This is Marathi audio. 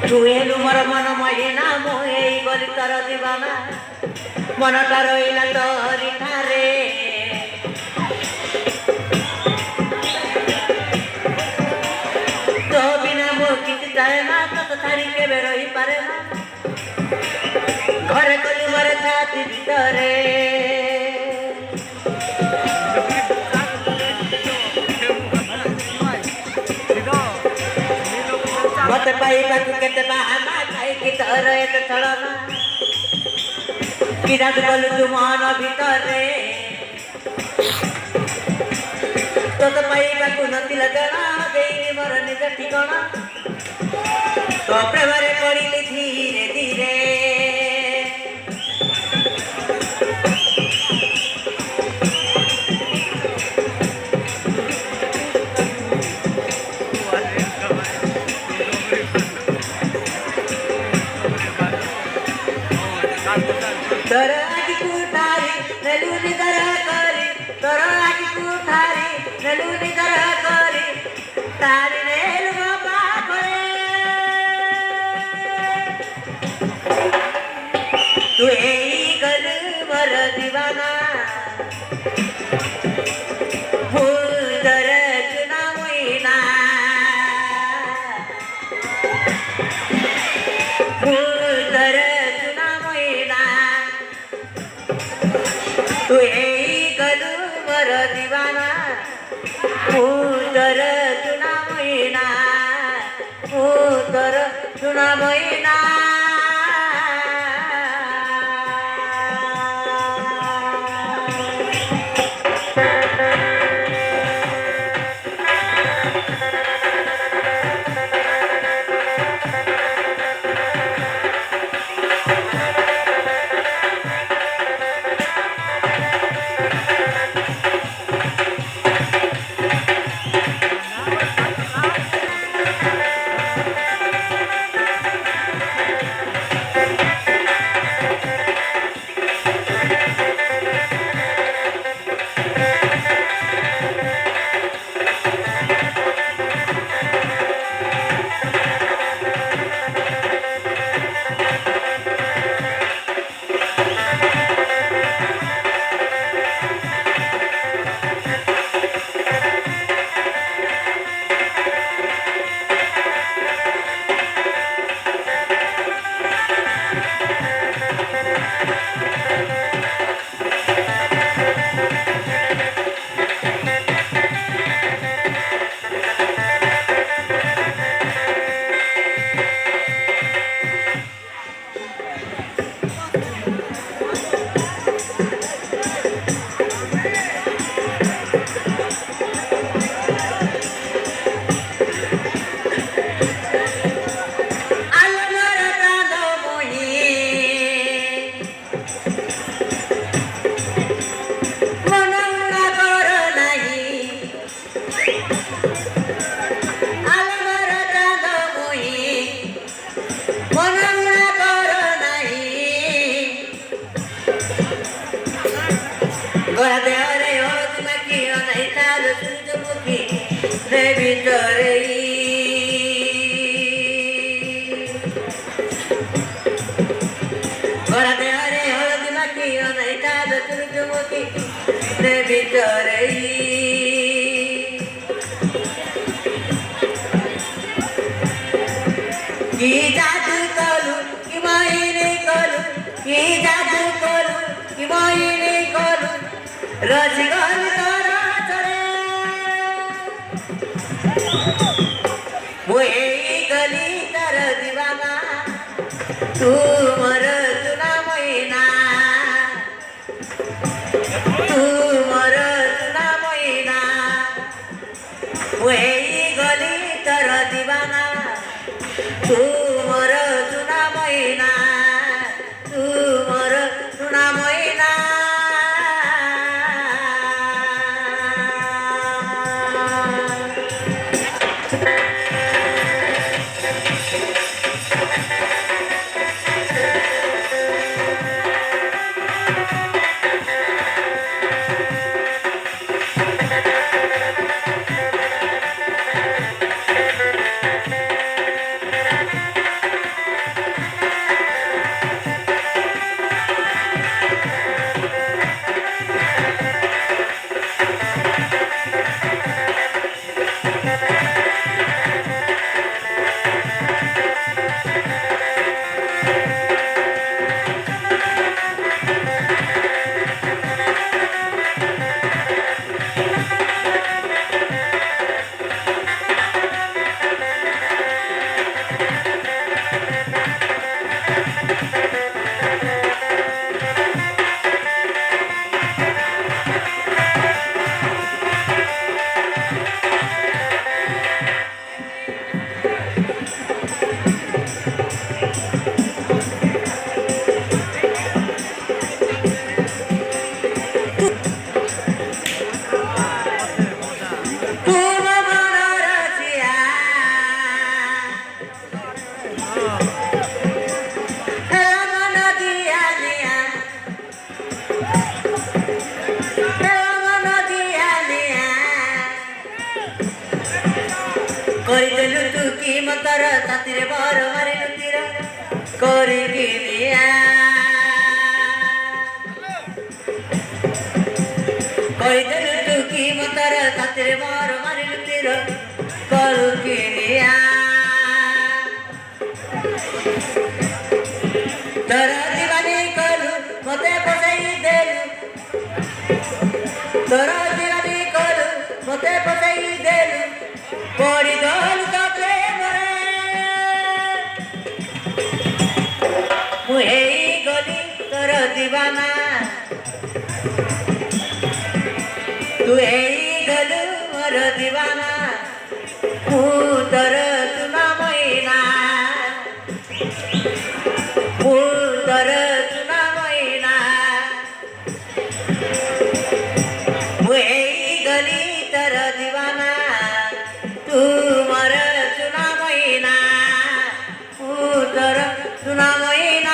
ଛୁଏଲୁ ମୋର ମନ ମହିନା ମୁଁ ଏଇ ଗଲି ତୋର ଦିବାନା ମନଟା ରହିଲା ତୋରି ଠାରେ ତୋ ବିନା ମୁଁ କିଛି ଚାହେଁ ନା ତୋତେ ଛାଡ଼ି କେବେ ରହିପାରେ ନା ଘରେ କଲି ମୋର ଛାତି ଭିତରେ मत पाइबाकु केते बाहाना काईकि तोर एते छलना कि जादू कलु तु मन भितरे तोते पाइबाकु नथिला जना देइनी मोर निज ठिकाना तो प्रेमरे पड़िली धीरे धीरे तोर आखि कुठारी नेलु निदर करी तोर आखि कुठारी नेलु निदर करी तारी नेलु मो पाखरे तू एई गलु मोर दीवाना फूलर चुना मोइना फूलर तू एई गलु मोर दीवाना तोर चुना मोइना तोर चुना मोइना कि जादू कलु कि मायने कलु कि जादू कलु कि मायने कलु रजगल तोरा चले मोए गली तर दीवाना तू मोर चुना मोइना तू मोर चुना मोइना मोए गली तर दीवाना तू मोर चुना मोइना तू मोर चुना मोइना କରିଦେଲୁ ତୁ କି ମତର ଛାତିରେ ବର ମାରିଲୁ ତୀର କରିକି ନିଆ କରିଦେଲୁ ତୁ କି ମତର ଛାତିରେ ବର ମାରିଲୁ ତୀର କରିକି ନିଆ ତୋର ଦିବାନୀ କଲୁ ମତେ ପଚାଇ ଦେଲୁ ତୋର ଦିବାନୀ କଲୁ ମତେ ପଚାଇ ଦେଲୁ ପଡ଼ିଗଲୁ ତ ପ୍ରେମରେ ମୁଁ ହେଇଗଲି ତୋର ଦିବାନା ତୁ ହେଇଗଲୁ ମୋର ଦିବାନା ମୁଁ ତୋର ସୁନା ମଇନା ମୁଁ ତୋର ସୁନା ମଇନା ମୁଁ ହେଇଗଲି ତୋର ଦିବାନା तू मर सुना महीना उतर सुना महीना